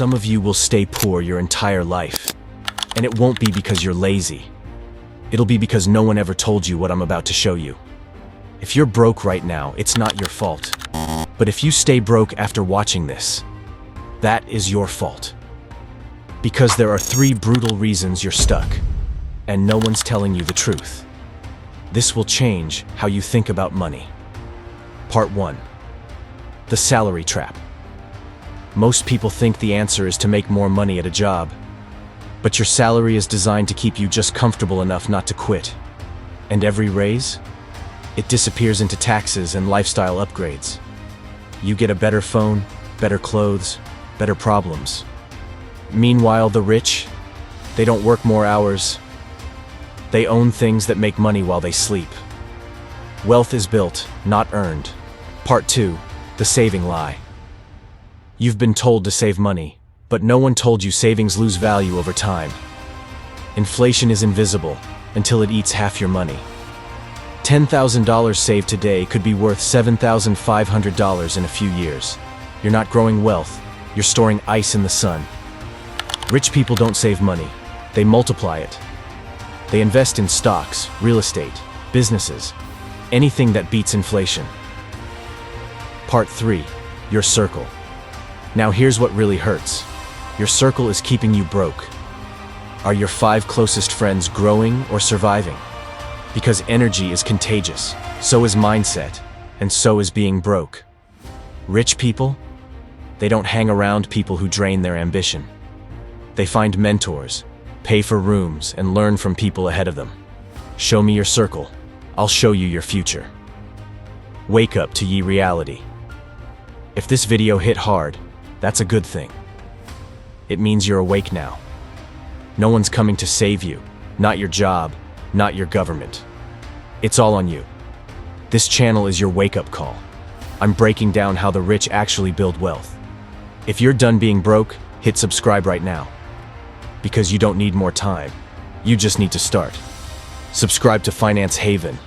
Some of you will stay poor your entire life, and it won't be because you're lazy. It'll be because no one ever told you what I'm about to show you. If you're broke right now, it's not your fault. But if you stay broke after watching this, that is your fault. Because there are 3 brutal reasons you're stuck, and no one's telling you the truth. This will change how you think about money. Part 1. The salary trap. Most people think the answer is to make more money at a job, but your salary is designed to keep you just comfortable enough not to quit. And every raise? It disappears into taxes and lifestyle upgrades. You get a better phone, better clothes, better problems. Meanwhile, the rich, they don't work more hours. They own things that make money while they sleep. Wealth is built, not earned. Part 2. The saving lie. You've been told to save money, but no one told you savings lose value over time. Inflation is invisible until it eats half your money. $10,000 saved today could be worth $7,500 in a few years. You're not growing wealth, you're storing ice in the sun. Rich people don't save money, they multiply it. They invest in stocks, real estate, businesses, anything that beats inflation. Part 3. Your circle. Now here's what really hurts. Your circle is keeping you broke. Are your 5 closest friends growing or surviving? Because energy is contagious, so is mindset, and so is being broke. Rich people? They don't hang around people who drain their ambition. They find mentors, pay for rooms, and learn from people ahead of them. Show me your circle, I'll show you your future. Wake up to ye reality. If this video hit hard, that's a good thing. It means you're awake now. No one's coming to save you, not your job, not your government. It's all on you. This channel is your wake-up call. I'm breaking down how the rich actually build wealth. If you're done being broke, hit subscribe right now. Because you don't need more time. You just need to start. Subscribe to Finance Haven.